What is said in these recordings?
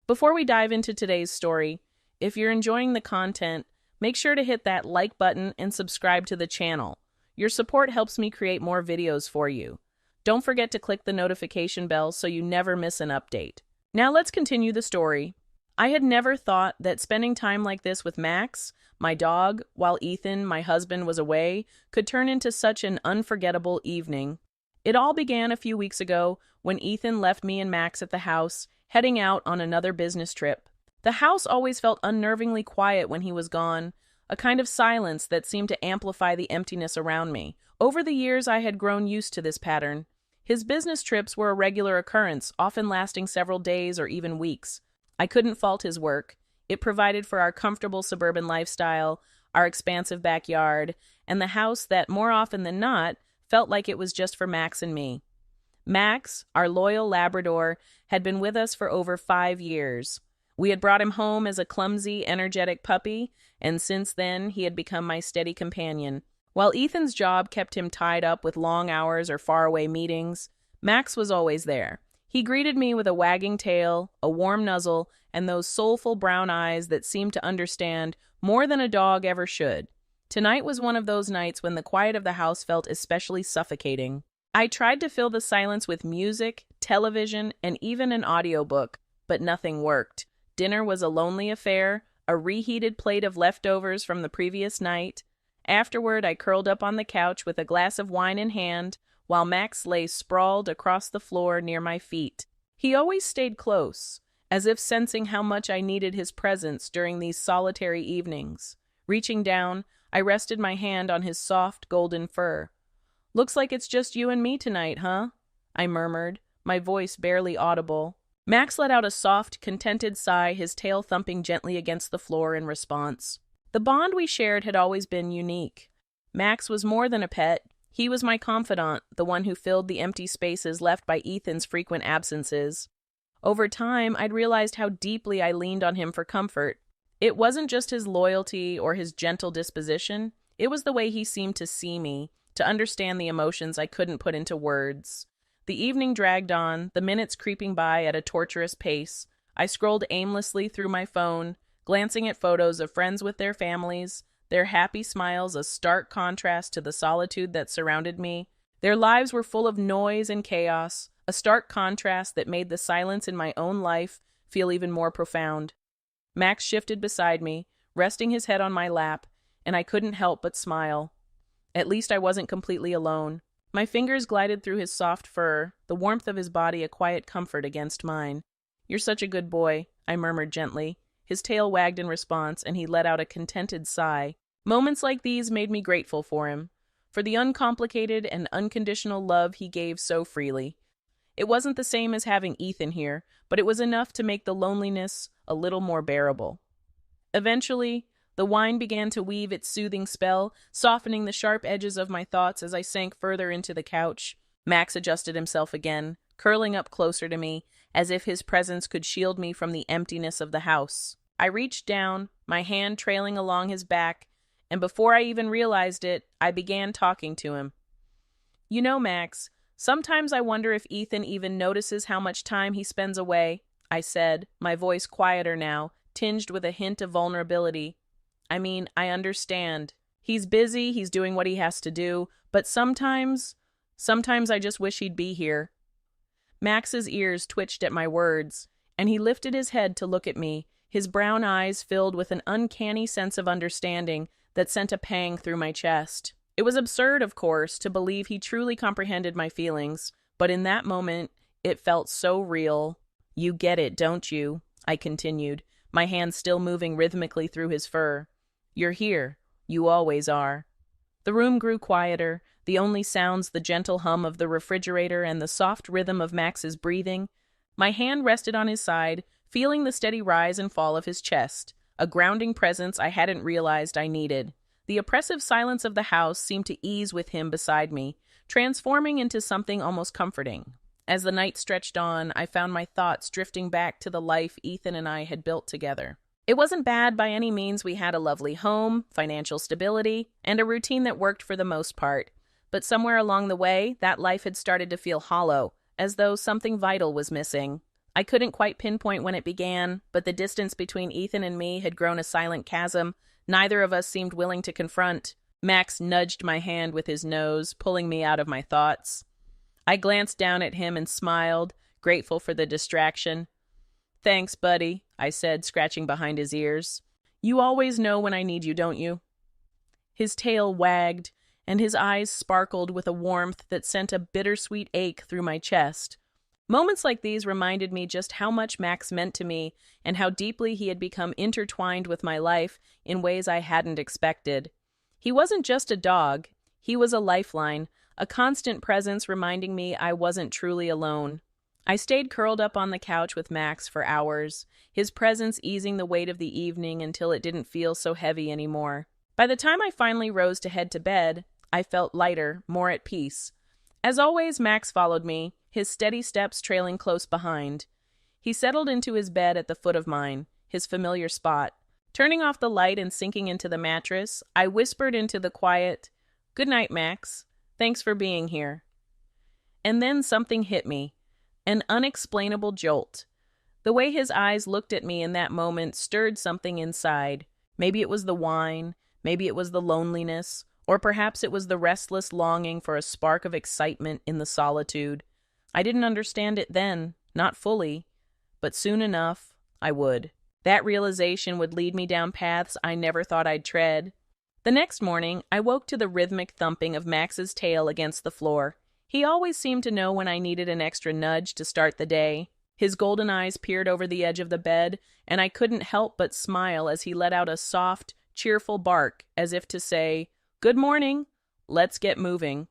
Before we dive into today's story, if you're enjoying the content, make sure to hit that like button and subscribe to the channel. Your support helps me create more videos for you. Don't forget to click the notification bell so you never miss an update. Now let's continue the story. I had never thought that spending time like this with Max, my dog, while Ethan, my husband, was away, could turn into such an unforgettable evening. It all began a few weeks ago when Ethan left me and Max at the house, heading out on another business trip. The house always felt unnervingly quiet when he was gone, a kind of silence that seemed to amplify the emptiness around me. Over the years, I had grown used to this pattern. His business trips were a regular occurrence, often lasting several days or even weeks. I couldn't fault his work. It provided for our comfortable suburban lifestyle, our expansive backyard, and the house that, more often than not, felt like it was just for Max and me. Max, our loyal Labrador, had been with us for over 5 years. We had brought him home as a clumsy, energetic puppy, and since then he had become my steady companion. While Ethan's job kept him tied up with long hours or faraway meetings, Max was always there. He greeted me with a wagging tail, a warm nuzzle, and those soulful brown eyes that seemed to understand more than a dog ever should. Tonight was one of those nights when the quiet of the house felt especially suffocating. I tried to fill the silence with music, television, and even an audiobook, but nothing worked. Dinner was a lonely affair, a reheated plate of leftovers from the previous night. Afterward, I curled up on the couch with a glass of wine in hand, while Max lay sprawled across the floor near my feet. He always stayed close, as if sensing how much I needed his presence during these solitary evenings. Reaching down, I rested my hand on his soft, golden fur. "Looks like it's just you and me tonight, huh?" I murmured, my voice barely audible. Max let out a soft, contented sigh, his tail thumping gently against the floor in response. The bond we shared had always been unique. Max was more than a pet. He was my confidant, the one who filled the empty spaces left by Ethan's frequent absences. Over time, I'd realized how deeply I leaned on him for comfort. It wasn't just his loyalty or his gentle disposition. It was the way he seemed to see me, to understand the emotions I couldn't put into words. The evening dragged on, the minutes creeping by at a torturous pace. I scrolled aimlessly through my phone, glancing at photos of friends with their families, their happy smiles a stark contrast to the solitude that surrounded me. Their lives were full of noise and chaos, a stark contrast that made the silence in my own life feel even more profound. Max shifted beside me, resting his head on my lap, and I couldn't help but smile. At least I wasn't completely alone. My fingers glided through his soft fur, the warmth of his body a quiet comfort against mine. "You're such a good boy," I murmured gently. His tail wagged in response, and he let out a contented sigh. Moments like these made me grateful for him, for the uncomplicated and unconditional love he gave so freely. It wasn't the same as having Ethan here, but it was enough to make the loneliness a little more bearable. Eventually, the wine began to weave its soothing spell, softening the sharp edges of my thoughts as I sank further into the couch. Max adjusted himself again, curling up closer to me, as if his presence could shield me from the emptiness of the house. I reached down, my hand trailing along his back, and before I even realized it, I began talking to him. "You know, Max, sometimes I wonder if Ethan even notices how much time he spends away," I said, my voice quieter now, tinged with a hint of vulnerability. "I mean, I understand. He's busy, he's doing what he has to do, but sometimes I just wish he'd be here." Max's ears twitched at my words, and he lifted his head to look at me, his brown eyes filled with an uncanny sense of understanding that sent a pang through my chest. It was absurd, of course, to believe he truly comprehended my feelings, but in that moment, it felt so real. "You get it, don't you?" I continued, my hand still moving rhythmically through his fur. "You're here. You always are." The room grew quieter, the only sounds the gentle hum of the refrigerator and the soft rhythm of Max's breathing. My hand rested on his side, feeling the steady rise and fall of his chest, a grounding presence I hadn't realized I needed. The oppressive silence of the house seemed to ease with him beside me, transforming into something almost comforting. As the night stretched on, I found my thoughts drifting back to the life Ethan and I had built together. It wasn't bad by any means. We had a lovely home, financial stability, and a routine that worked for the most part. But somewhere along the way, that life had started to feel hollow, as though something vital was missing. I couldn't quite pinpoint when it began, but the distance between Ethan and me had grown a silent chasm neither of us seemed willing to confront. Max nudged my hand with his nose, pulling me out of my thoughts. I glanced down at him and smiled, grateful for the distraction. "Thanks, buddy," I said, scratching behind his ears. "You always know when I need you, don't you?" His tail wagged, and his eyes sparkled with a warmth that sent a bittersweet ache through my chest. Moments like these reminded me just how much Max meant to me and how deeply he had become intertwined with my life in ways I hadn't expected. He wasn't just a dog. He was a lifeline, a constant presence reminding me I wasn't truly alone. I stayed curled up on the couch with Max for hours, his presence easing the weight of the evening until it didn't feel so heavy anymore. By the time I finally rose to head to bed, I felt lighter, more at peace. As always, Max followed me, his steady steps trailing close behind. He settled into his bed at the foot of mine, his familiar spot. Turning off the light and sinking into the mattress, I whispered into the quiet, "Good night, Max. Thanks for being here." And then something hit me, an unexplainable jolt. The way his eyes looked at me in that moment stirred something inside. Maybe it was the wine, maybe it was the loneliness, or perhaps it was the restless longing for a spark of excitement in the solitude. I didn't understand it then, not fully, but soon enough, I would. That realization would lead me down paths I never thought I'd tread. The next morning, I woke to the rhythmic thumping of Max's tail against the floor. He always seemed to know when I needed an extra nudge to start the day. His golden eyes peered over the edge of the bed, and I couldn't help but smile as he let out a soft, cheerful bark, as if to say, "Good morning. Let's get moving."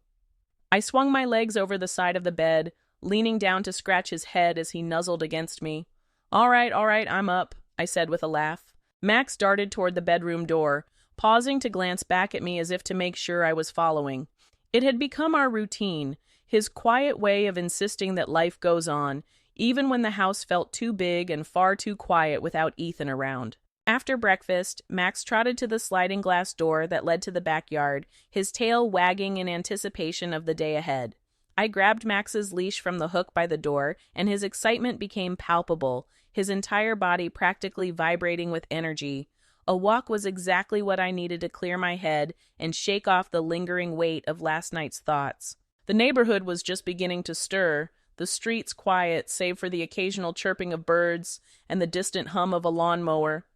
I swung my legs over the side of the bed, leaning down to scratch his head as he nuzzled against me. All right, I'm up," I said with a laugh. Max darted toward the bedroom door, pausing to glance back at me as if to make sure I was following. It had become our routine, his quiet way of insisting that life goes on, even when the house felt too big and far too quiet without Ethan around. After breakfast, Max trotted to the sliding glass door that led to the backyard, his tail wagging in anticipation of the day ahead. I grabbed Max's leash from the hook by the door, and his excitement became palpable, his entire body practically vibrating with energy. A walk was exactly what I needed to clear my head and shake off the lingering weight of last night's thoughts. The neighborhood was just beginning to stir, the streets quiet save for the occasional chirping of birds and the distant hum of a lawnmower.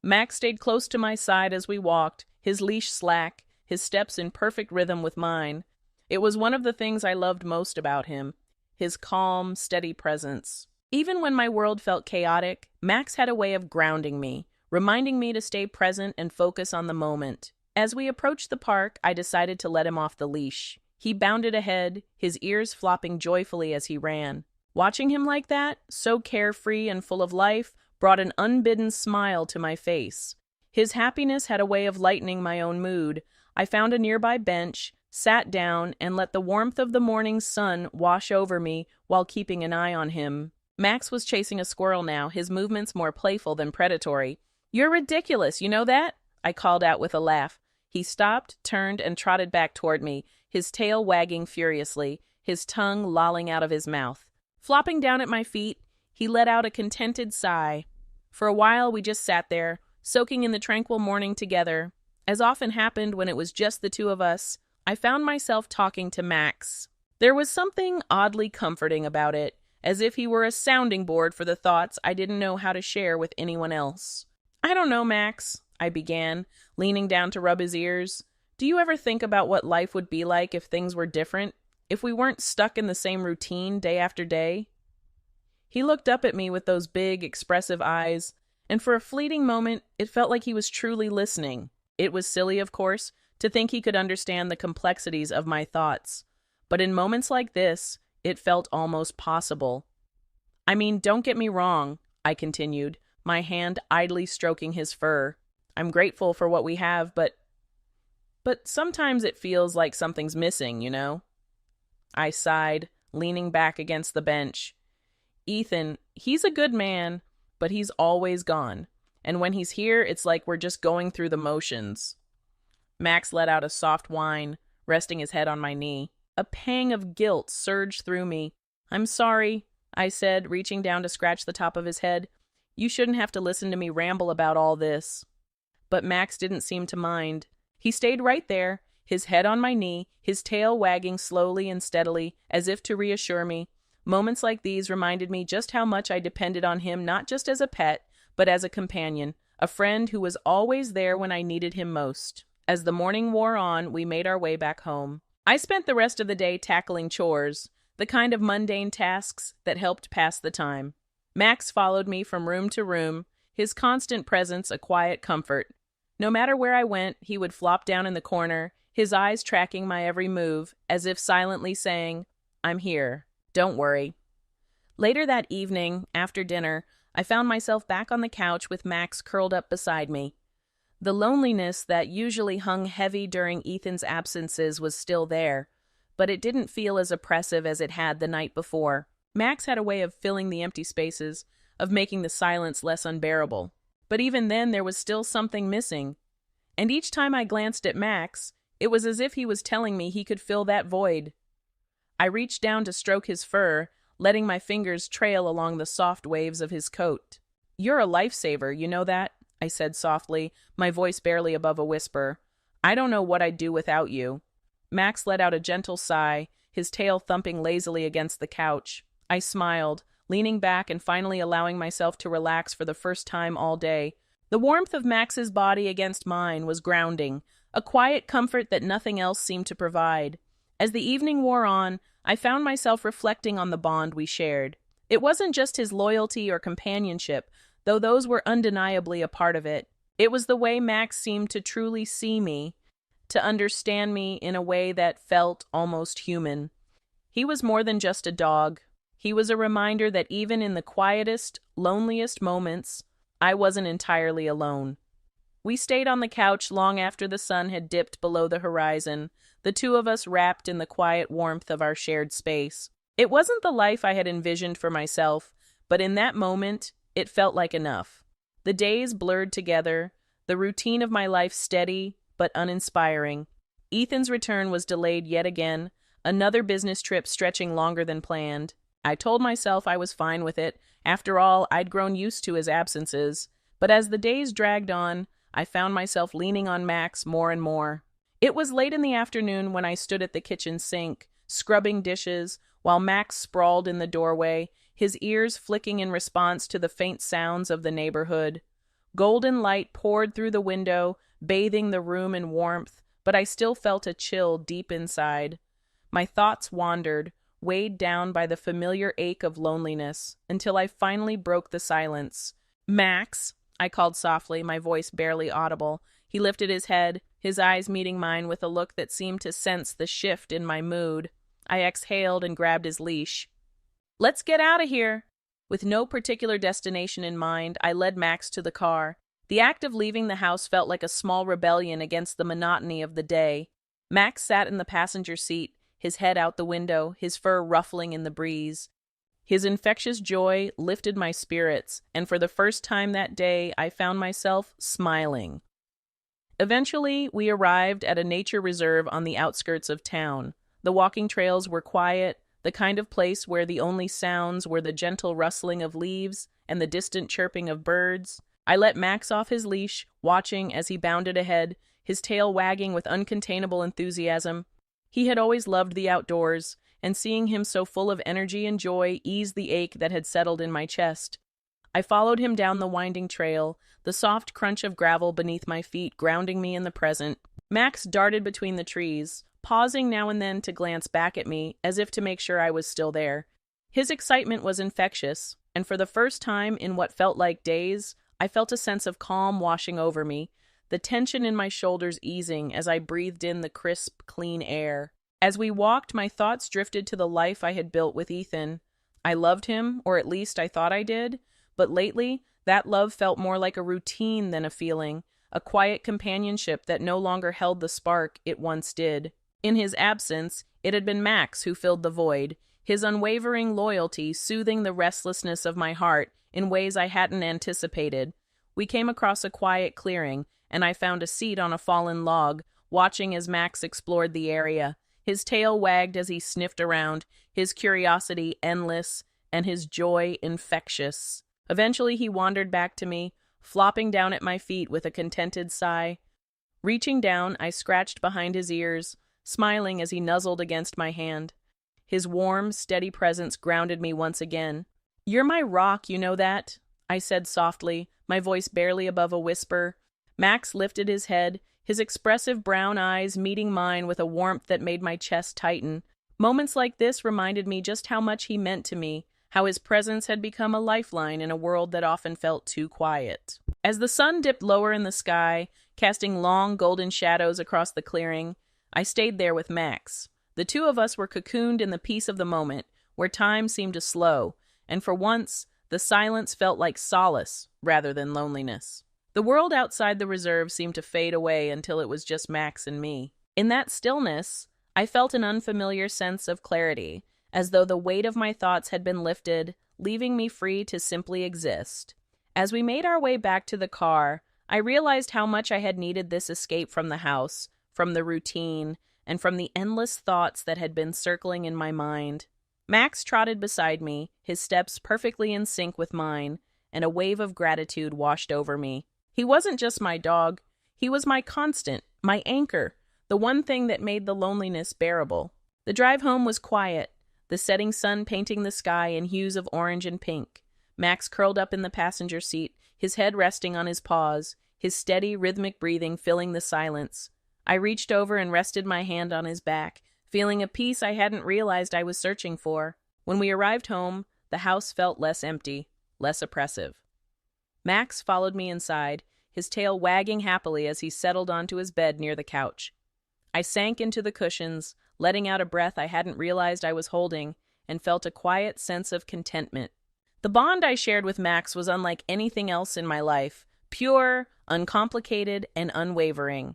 Max stayed close to my side as we walked, his leash slack, his steps in perfect rhythm with mine. It was one of the things I loved most about him, his calm, steady presence. Even when my world felt chaotic, Max had a way of grounding me, reminding me to stay present and focus on the moment. As we approached the park, I decided to let him off the leash. He bounded ahead, his ears flopping joyfully as he ran. Watching him like that, so carefree and full of life, brought an unbidden smile to my face. His happiness had a way of lightening my own mood. I found a nearby bench, sat down, and let the warmth of the morning sun wash over me while keeping an eye on him. Max was chasing a squirrel now, his movements more playful than predatory. "You're ridiculous, you know that?" I called out with a laugh. He stopped, turned, and trotted back toward me, his tail wagging furiously, his tongue lolling out of his mouth. Flopping down at my feet, he let out a contented sigh. For a while, we just sat there, soaking in the tranquil morning together. As often happened when it was just the two of us, I found myself talking to Max. There was something oddly comforting about it, as if he were a sounding board for the thoughts I didn't know how to share with anyone else. "I don't know, Max," I began, leaning down to rub his ears. "Do you ever think about what life would be like if things were different? If we weren't stuck in the same routine day after day?" He looked up at me with those big, expressive eyes, and for a fleeting moment, it felt like he was truly listening. It was silly, of course, to think he could understand the complexities of my thoughts. But in moments like this, it felt almost possible. "I mean, don't get me wrong," I continued, my hand idly stroking his fur. "I'm grateful for what we have, but sometimes it feels like something's missing, you know?" I sighed, leaning back against the bench. "Ethan, he's a good man, but he's always gone. And when he's here, it's like we're just going through the motions." Max let out a soft whine, resting his head on my knee. A pang of guilt surged through me. "I'm sorry," I said, reaching down to scratch the top of his head. "You shouldn't have to listen to me ramble about all this." But Max didn't seem to mind. He stayed right there, his head on my knee, his tail wagging slowly and steadily, as if to reassure me. Moments like these reminded me just how much I depended on him, not just as a pet, but as a companion, a friend who was always there when I needed him most. As the morning wore on, we made our way back home. I spent the rest of the day tackling chores, the kind of mundane tasks that helped pass the time. Max followed me from room to room, his constant presence a quiet comfort. No matter where I went, he would flop down in the corner, his eyes tracking my every move, as if silently saying, "I'm here. Don't worry." Later that evening, after dinner, I found myself back on the couch with Max curled up beside me. The loneliness that usually hung heavy during Ethan's absences was still there, but it didn't feel as oppressive as it had the night before. Max had a way of filling the empty spaces, of making the silence less unbearable. But even then, there was still something missing. And each time I glanced at Max, it was as if he was telling me he could fill that void. I reached down to stroke his fur, letting my fingers trail along the soft waves of his coat. "You're a lifesaver, you know that?" I said softly, my voice barely above a whisper. "I don't know what I'd do without you." Max let out a gentle sigh, his tail thumping lazily against the couch. I smiled, leaning back and finally allowing myself to relax for the first time all day. The warmth of Max's body against mine was grounding, a quiet comfort that nothing else seemed to provide. As the evening wore on, I found myself reflecting on the bond we shared. It wasn't just his loyalty or companionship, though those were undeniably a part of it. It was the way Max seemed to truly see me, to understand me in a way that felt almost human. He was more than just a dog. He was a reminder that even in the quietest, loneliest moments, I wasn't entirely alone. We stayed on the couch long after the sun had dipped below the horizon, the two of us wrapped in the quiet warmth of our shared space. It wasn't the life I had envisioned for myself, but in that moment, it felt like enough. The days blurred together, the routine of my life steady but uninspiring. Ethan's return was delayed yet again, another business trip stretching longer than planned. I told myself I was fine with it. After all, I'd grown used to his absences. But as the days dragged on, I found myself leaning on Max more and more. It was late in the afternoon when I stood at the kitchen sink, scrubbing dishes, while Max sprawled in the doorway, his ears flicking in response to the faint sounds of the neighborhood. Golden light poured through the window, bathing the room in warmth, but I still felt a chill deep inside. My thoughts wandered, weighed down by the familiar ache of loneliness, until I finally broke the silence. "Max," I called softly, my voice barely audible. He lifted his head, his eyes meeting mine with a look that seemed to sense the shift in my mood. I exhaled and grabbed his leash. "Let's get out of here." With no particular destination in mind, I led Max to the car. The act of leaving the house felt like a small rebellion against the monotony of the day. Max sat in the passenger seat, his head out the window, his fur ruffling in the breeze. His infectious joy lifted my spirits, and for the first time that day, I found myself smiling. Eventually, we arrived at a nature reserve on the outskirts of town. The walking trails were quiet, the kind of place where the only sounds were the gentle rustling of leaves and the distant chirping of birds. I let Max off his leash, watching as he bounded ahead, his tail wagging with uncontainable enthusiasm. He had always loved the outdoors, and seeing him so full of energy and joy eased the ache that had settled in my chest. I followed him down the winding trail, the soft crunch of gravel beneath my feet grounding me in the present. Max darted between the trees, pausing now and then to glance back at me, as if to make sure I was still there. His excitement was infectious, and for the first time in what felt like days, I felt a sense of calm washing over me, the tension in my shoulders easing as I breathed in the crisp, clean air. As we walked, my thoughts drifted to the life I had built with Ethan. I loved him, or at least I thought I did, but lately, that love felt more like a routine than a feeling, a quiet companionship that no longer held the spark it once did. In his absence, it had been Max who filled the void, his unwavering loyalty soothing the restlessness of my heart in ways I hadn't anticipated. We came across a quiet clearing, and I found a seat on a fallen log, watching as Max explored the area. His tail wagged as he sniffed around, his curiosity endless, and his joy infectious. Eventually, he wandered back to me, flopping down at my feet with a contented sigh. Reaching down, I scratched behind his ears, smiling as he nuzzled against my hand. His warm, steady presence grounded me once again. "You're my rock, you know that?" I said softly, my voice barely above a whisper. Max lifted his head, his expressive brown eyes meeting mine with a warmth that made my chest tighten. Moments like this reminded me just how much he meant to me, how his presence had become a lifeline in a world that often felt too quiet. As the sun dipped lower in the sky, casting long golden shadows across the clearing, I stayed there with Max. The two of us were cocooned in the peace of the moment, where time seemed to slow, and for once, the silence felt like solace rather than loneliness. The world outside the reserve seemed to fade away until it was just Max and me. In that stillness, I felt an unfamiliar sense of clarity, as though the weight of my thoughts had been lifted, leaving me free to simply exist. As we made our way back to the car, I realized how much I had needed this escape from the house, from the routine, and from the endless thoughts that had been circling in my mind. Max trotted beside me, his steps perfectly in sync with mine, and a wave of gratitude washed over me. He wasn't just my dog, he was my constant, my anchor, the one thing that made the loneliness bearable. The drive home was quiet, the setting sun painting the sky in hues of orange and pink. Max curled up in the passenger seat, his head resting on his paws, his steady, rhythmic breathing filling the silence. I reached over and rested my hand on his back, feeling a peace I hadn't realized I was searching for. When we arrived home, the house felt less empty, less oppressive. Max followed me inside, his tail wagging happily as he settled onto his bed near the couch. I sank into the cushions, letting out a breath I hadn't realized I was holding, and felt a quiet sense of contentment. The bond I shared with Max was unlike anything else in my life, pure, uncomplicated, and unwavering.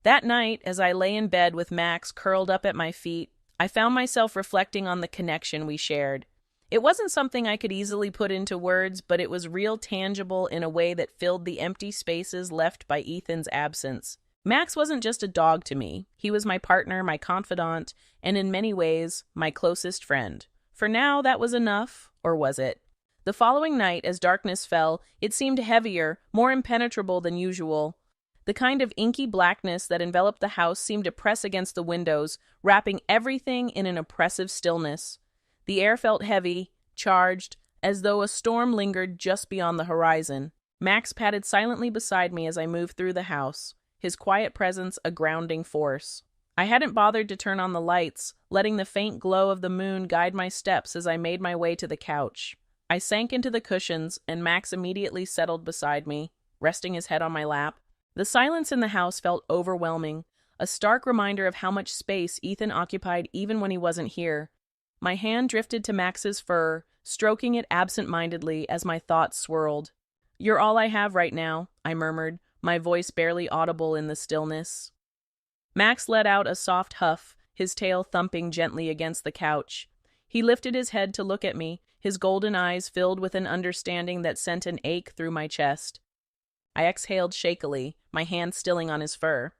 That night, as I lay in bed with Max curled up at my feet, I found myself reflecting on the connection we shared. It wasn't something I could easily put into words, but it was real tangible in a way that filled the empty spaces left by Ethan's absence. Max wasn't just a dog to me. He was my partner, my confidant, and in many ways, my closest friend. For now, that was enough, or was it? The following night, as darkness fell, it seemed heavier, more impenetrable than usual. The kind of inky blackness that enveloped the house seemed to press against the windows, wrapping everything in an oppressive stillness. The air felt heavy, charged, as though a storm lingered just beyond the horizon. Max padded silently beside me as I moved through the house, his quiet presence a grounding force. I hadn't bothered to turn on the lights, letting the faint glow of the moon guide my steps as I made my way to the couch. I sank into the cushions, and Max immediately settled beside me, resting his head on my lap. The silence in the house felt overwhelming, a stark reminder of how much space Ethan occupied even when he wasn't here. My hand drifted to Max's fur, stroking it absent-mindedly as my thoughts swirled. "You're all I have right now," I murmured, my voice barely audible in the stillness. Max let out a soft huff, his tail thumping gently against the couch. He lifted his head to look at me, his golden eyes filled with an understanding that sent an ache through my chest. I exhaled shakily, my hand stilling on his fur.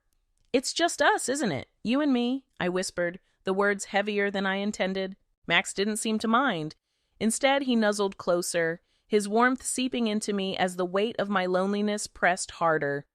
"It's just us, isn't it? You and me," I whispered, the words heavier than I intended. Max didn't seem to mind. Instead, he nuzzled closer, his warmth seeping into me as the weight of my loneliness pressed harder.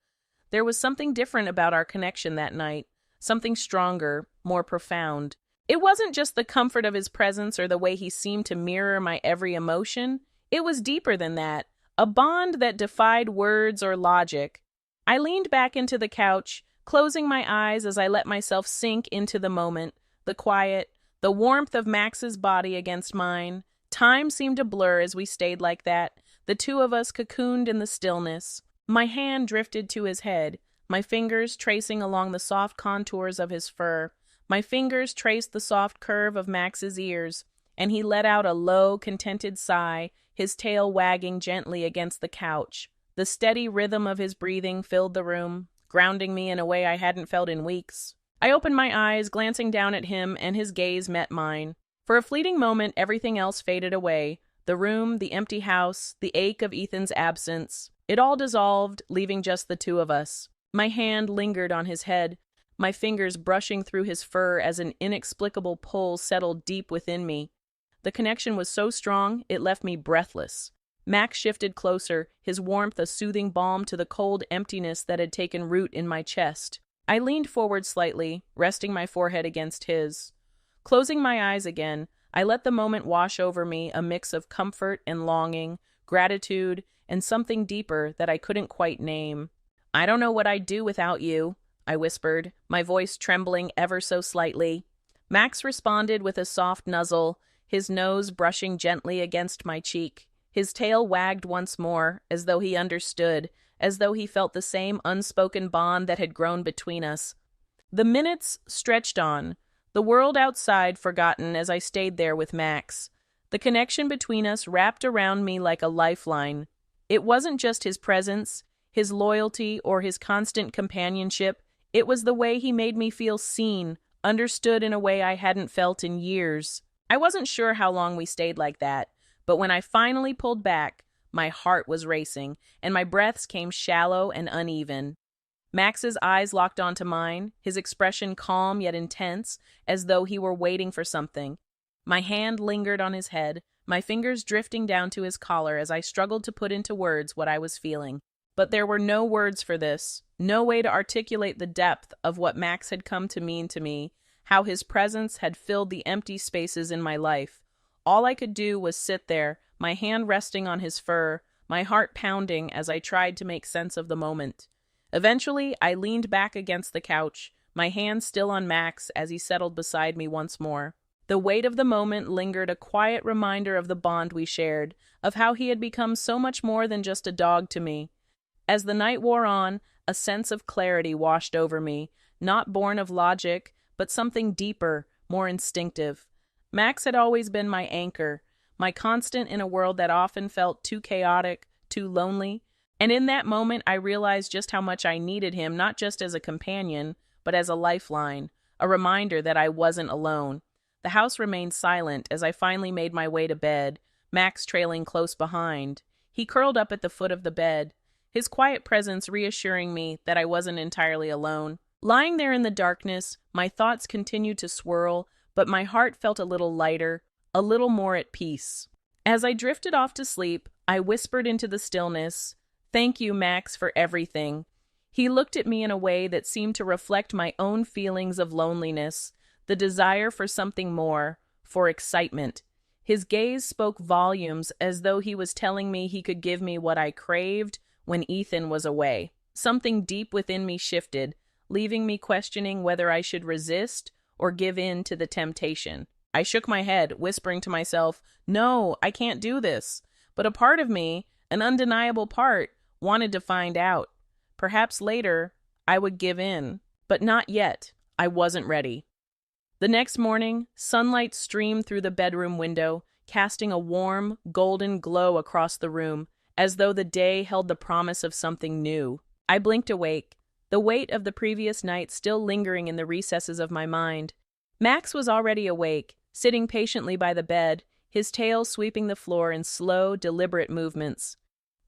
There was something different about our connection that night, something stronger, more profound. It wasn't just the comfort of his presence or the way he seemed to mirror my every emotion. It was deeper than that, a bond that defied words or logic. I leaned back into the couch, closing my eyes as I let myself sink into the moment, the quiet, the warmth of Max's body against mine. Time seemed to blur as we stayed like that, the two of us cocooned in the stillness. My hand drifted to his head, my fingers tracing along the soft contours of his fur. My fingers traced the soft curve of Max's ears, and he let out a low, contented sigh, his tail wagging gently against the couch. The steady rhythm of his breathing filled the room, grounding me in a way I hadn't felt in weeks. I opened my eyes, glancing down at him, and his gaze met mine. For a fleeting moment, everything else faded away. The room, the empty house, the ache of Ethan's absence. It all dissolved, leaving just the two of us. My hand lingered on his head, my fingers brushing through his fur as an inexplicable pull settled deep within me. The connection was so strong, it left me breathless. Max shifted closer, his warmth a soothing balm to the cold emptiness that had taken root in my chest. I leaned forward slightly, resting my forehead against his. Closing my eyes again, I let the moment wash over me, a mix of comfort and longing, gratitude, and something deeper that I couldn't quite name. "I don't know what I'd do without you," I whispered, my voice trembling ever so slightly. Max responded with a soft nuzzle, his nose brushing gently against my cheek. His tail wagged once more, as though he understood, as though he felt the same unspoken bond that had grown between us. The minutes stretched on, the world outside forgotten as I stayed there with Max. The connection between us wrapped around me like a lifeline. It wasn't just his presence, his loyalty, or his constant companionship. It was the way he made me feel seen, understood in a way I hadn't felt in years. I wasn't sure how long we stayed like that, but when I finally pulled back, my heart was racing, and my breaths came shallow and uneven. Max's eyes locked onto mine, his expression calm yet intense, as though he were waiting for something. My hand lingered on his head, my fingers drifting down to his collar as I struggled to put into words what I was feeling. But there were no words for this, no way to articulate the depth of what Max had come to mean to me, how his presence had filled the empty spaces in my life. All I could do was sit there, my hand resting on his fur, my heart pounding as I tried to make sense of the moment. Eventually, I leaned back against the couch, my hand still on Max as he settled beside me once more. The weight of the moment lingered, a quiet reminder of the bond we shared, of how he had become so much more than just a dog to me. As the night wore on, a sense of clarity washed over me, not born of logic, but something deeper, more instinctive. Max had always been my anchor, my constant in a world that often felt too chaotic, too lonely. And in that moment, I realized just how much I needed him, not just as a companion, but as a lifeline, a reminder that I wasn't alone. The house remained silent as I finally made my way to bed, Max trailing close behind. He curled up at the foot of the bed, his quiet presence reassuring me that I wasn't entirely alone. Lying there in the darkness, my thoughts continued to swirl, but my heart felt a little lighter, a little more at peace. As I drifted off to sleep, I whispered into the stillness, "Thank you, Max, for everything." He looked at me in a way that seemed to reflect my own feelings of loneliness, the desire for something more, for excitement. His gaze spoke volumes, as though he was telling me he could give me what I craved when Ethan was away. Something deep within me shifted, leaving me questioning whether I should resist or give in to the temptation. I shook my head, whispering to myself, "No, I can't do this." But a part of me, an undeniable part, wanted to find out. Perhaps later, I would give in. But not yet. I wasn't ready. The next morning, sunlight streamed through the bedroom window, casting a warm, golden glow across the room, as though the day held the promise of something new. I blinked awake, the weight of the previous night still lingering in the recesses of my mind. Max was already awake, sitting patiently by the bed, his tail sweeping the floor in slow, deliberate movements.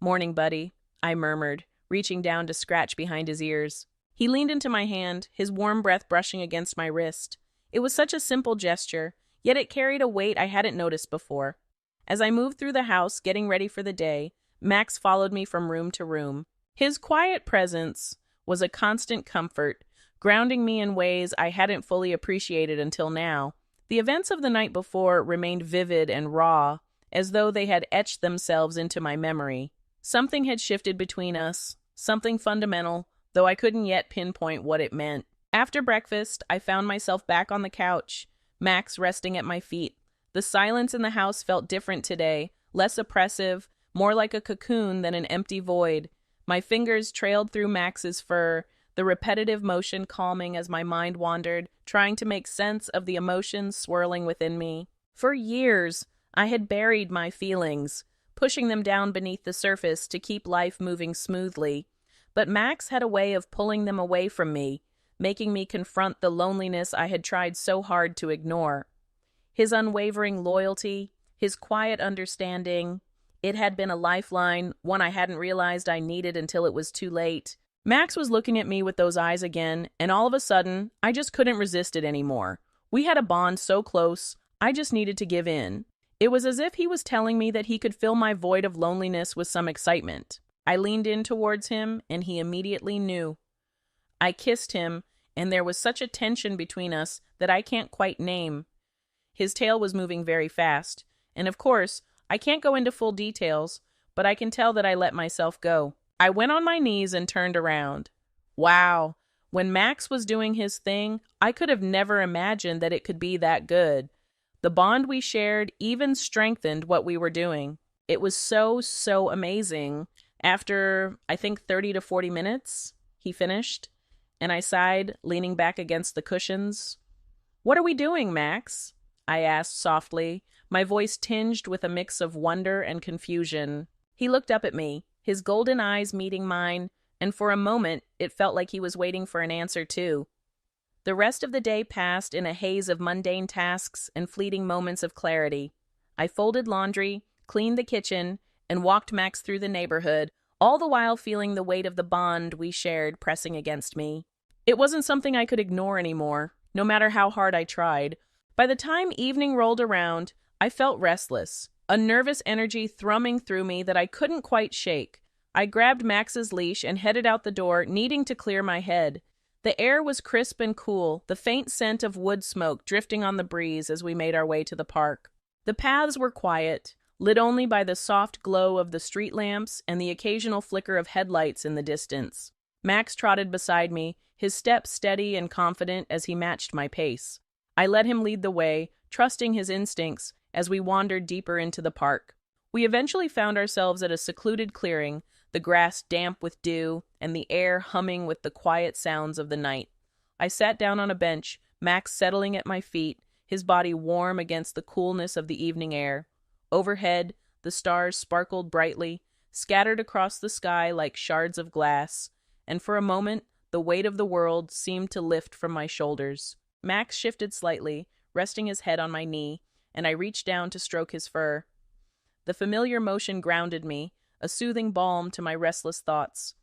"Morning, buddy," I murmured, reaching down to scratch behind his ears. He leaned into my hand, his warm breath brushing against my wrist. It was such a simple gesture, yet it carried a weight I hadn't noticed before. As I moved through the house, getting ready for the day, Max followed me from room to room. His quiet presence was a constant comfort, grounding me in ways I hadn't fully appreciated until now. The events of the night before remained vivid and raw, as though they had etched themselves into my memory. Something had shifted between us, something fundamental, though I couldn't yet pinpoint what it meant. After breakfast, I found myself back on the couch, Max resting at my feet. The silence in the house felt different today, less oppressive, more like a cocoon than an empty void. My fingers trailed through Max's fur, the repetitive motion calming as my mind wandered, trying to make sense of the emotions swirling within me. For years, I had buried my feelings, pushing them down beneath the surface to keep life moving smoothly. But Max had a way of pulling them away from me, making me confront the loneliness I had tried so hard to ignore. His unwavering loyalty, his quiet understanding, it had been a lifeline, one I hadn't realized I needed until it was too late. Max was looking at me with those eyes again, and all of a sudden, I just couldn't resist it anymore. We had a bond so close, I just needed to give in. It was as if he was telling me that he could fill my void of loneliness with some excitement. I leaned in towards him, and he immediately knew. I kissed him, and there was such a tension between us that I can't quite name. His tail was moving very fast, and of course, I can't go into full details, but I can tell that I let myself go. I went on my knees and turned around. Wow, when Max was doing his thing, I could have never imagined that it could be that good. The bond we shared even strengthened what we were doing. It was so amazing. After, I think, 30 to 40 minutes, he finished, and I sighed, leaning back against the cushions. "What are we doing, Max?" I asked softly, my voice tinged with a mix of wonder and confusion. He looked up at me, his golden eyes meeting mine, and for a moment it felt like he was waiting for an answer too. The rest of the day passed in a haze of mundane tasks and fleeting moments of clarity. I folded laundry, cleaned the kitchen, and walked Max through the neighborhood, all the while feeling the weight of the bond we shared pressing against me. It wasn't something I could ignore anymore, no matter how hard I tried. By the time evening rolled around, I felt restless, a nervous energy thrumming through me that I couldn't quite shake. I grabbed Max's leash and headed out the door, needing to clear my head. The air was crisp and cool, the faint scent of wood smoke drifting on the breeze as we made our way to the park. The paths were quiet, lit only by the soft glow of the street lamps and the occasional flicker of headlights in the distance. Max trotted beside me, his step steady and confident as he matched my pace. I let him lead the way, trusting his instincts as we wandered deeper into the park. We eventually found ourselves at a secluded clearing, the grass damp with dew and the air humming with the quiet sounds of the night. I sat down on a bench, Max settling at my feet, his body warm against the coolness of the evening air. Overhead, the stars sparkled brightly, scattered across the sky like shards of glass, and for a moment, the weight of the world seemed to lift from my shoulders. Max shifted slightly, resting his head on my knee, and I reached down to stroke his fur. The familiar motion grounded me, a soothing balm to my restless thoughts.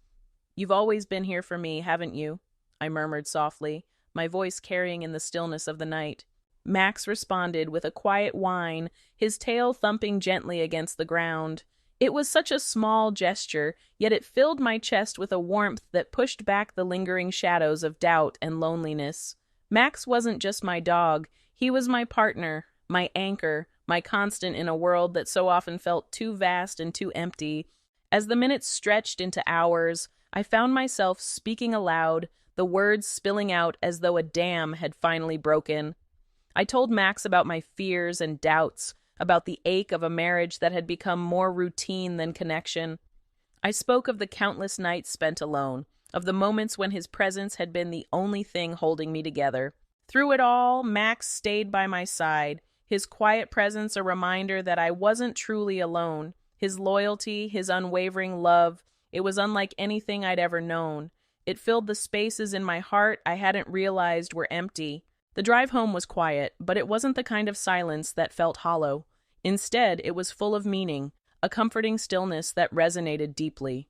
"You've always been here for me, haven't you?" I murmured softly, my voice carrying in the stillness of the night. Max responded with a quiet whine, his tail thumping gently against the ground. It was such a small gesture, yet it filled my chest with a warmth that pushed back the lingering shadows of doubt and loneliness. Max wasn't just my dog, he was my partner, my anchor, my constant in a world that so often felt too vast and too empty. As the minutes stretched into hours, I found myself speaking aloud, the words spilling out as though a dam had finally broken. I told Max about my fears and doubts, about the ache of a marriage that had become more routine than connection. I spoke of the countless nights spent alone, of the moments when his presence had been the only thing holding me together. Through it all, Max stayed by my side, his quiet presence a reminder that I wasn't truly alone. His loyalty, his unwavering love, it was unlike anything I'd ever known. It filled the spaces in my heart I hadn't realized were empty. The drive home was quiet, but it wasn't the kind of silence that felt hollow. Instead, it was full of meaning, a comforting stillness that resonated deeply.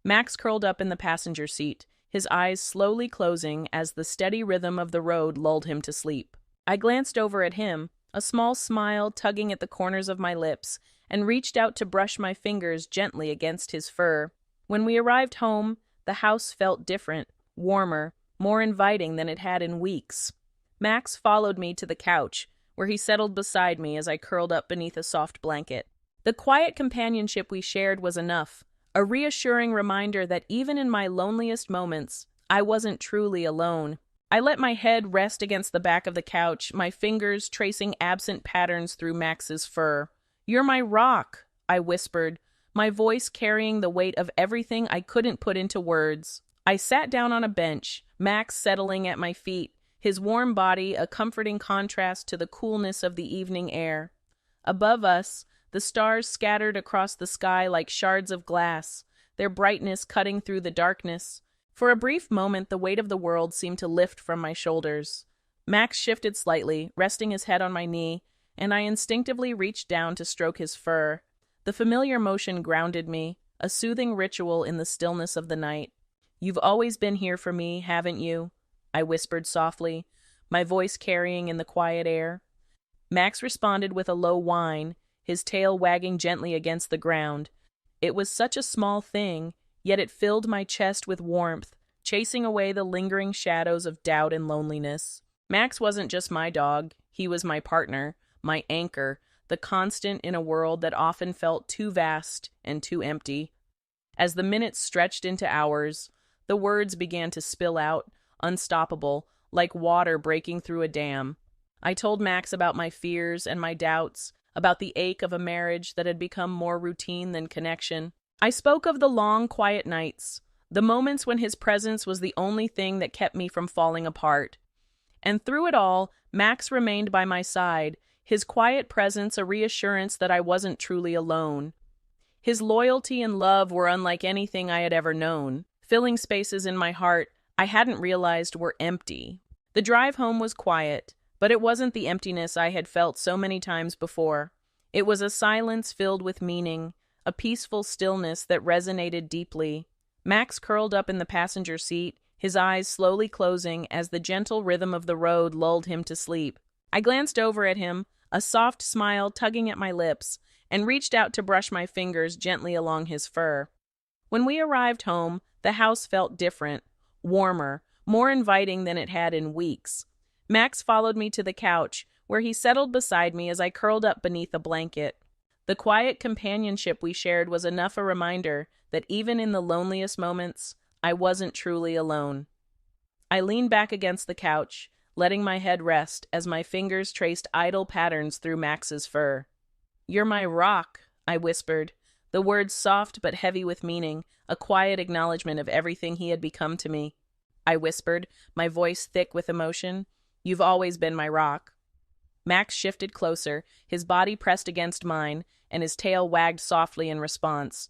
Max curled up in the passenger seat, his eyes slowly closing as the steady rhythm of the road lulled him to sleep. I glanced over at him, a small smile tugging at the corners of my lips, and reached out to brush my fingers gently against his fur. When we arrived home, the house felt different, warmer, more inviting than it had in weeks. Max followed me to the couch, where he settled beside me as I curled up beneath a soft blanket. The quiet companionship we shared was enough, a reassuring reminder that even in my loneliest moments, I wasn't truly alone. I let my head rest against the back of the couch, my fingers tracing absent patterns through Max's fur. "You're my rock," I whispered, my voice carrying the weight of everything I couldn't put into words. I sat down on a bench, Max settling at my feet, his warm body a comforting contrast to the coolness of the evening air. Above us, the stars scattered across the sky like shards of glass, their brightness cutting through the darkness. For a brief moment, the weight of the world seemed to lift from my shoulders. Max shifted slightly, resting his head on my knee, and I instinctively reached down to stroke his fur. The familiar motion grounded me, a soothing ritual in the stillness of the night. "You've always been here for me, haven't you?" I whispered softly, my voice carrying in the quiet air. Max responded with a low whine, his tail wagging gently against the ground. It was such a small thing, yet it filled my chest with warmth, chasing away the lingering shadows of doubt and loneliness. Max wasn't just my dog, he was my partner, my anchor, the constant in a world that often felt too vast and too empty. As the minutes stretched into hours, the words began to spill out, unstoppable, like water breaking through a dam. I told Max about my fears and my doubts, about the ache of a marriage that had become more routine than connection. I spoke of the long, quiet nights, the moments when his presence was the only thing that kept me from falling apart. And through it all, Max remained by my side, his quiet presence a reassurance that I wasn't truly alone. His loyalty and love were unlike anything I had ever known, filling spaces in my heart I hadn't realized were empty. The drive home was quiet, but it wasn't the emptiness I had felt so many times before. It was a silence filled with meaning, a peaceful stillness that resonated deeply. Max curled up in the passenger seat, his eyes slowly closing as the gentle rhythm of the road lulled him to sleep. I glanced over at him, a soft smile tugging at my lips, and reached out to brush my fingers gently along his fur. When we arrived home, the house felt different, warmer, more inviting than it had in weeks. Max followed me to the couch, where he settled beside me as I curled up beneath a blanket. The quiet companionship we shared was enough a reminder that even in the loneliest moments, I wasn't truly alone. I leaned back against the couch, letting my head rest as my fingers traced idle patterns through Max's fur. "You're my rock," I whispered, the words soft but heavy with meaning, a quiet acknowledgement of everything he had become to me. I whispered, my voice thick with emotion. "You've always been my rock." Max shifted closer, his body pressed against mine, and his tail wagged softly in response.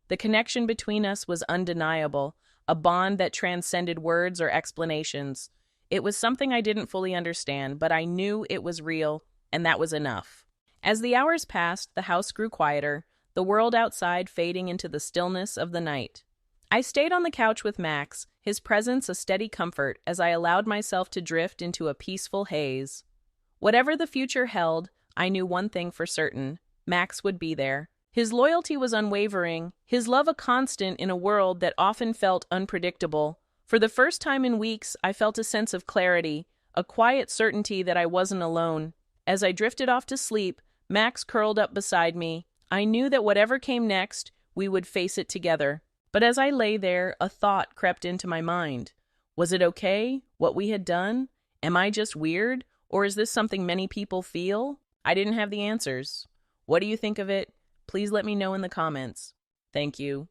The connection between us was undeniable, a bond that transcended words or explanations. It was something I didn't fully understand, but I knew it was real, and that was enough. As the hours passed, the house grew quieter, the world outside fading into the stillness of the night. I stayed on the couch with Max, his presence a steady comfort as I allowed myself to drift into a peaceful haze. Whatever the future held, I knew one thing for certain: Max would be there. His loyalty was unwavering, his love a constant in a world that often felt unpredictable. For the first time in weeks, I felt a sense of clarity, a quiet certainty that I wasn't alone. As I drifted off to sleep, Max curled up beside me. I knew that whatever came next, we would face it together. But as I lay there, a thought crept into my mind. Was it okay, what we had done? Am I just weird? Or is this something many people feel? I didn't have the answers. What do you think of it? Please let me know in the comments. Thank you.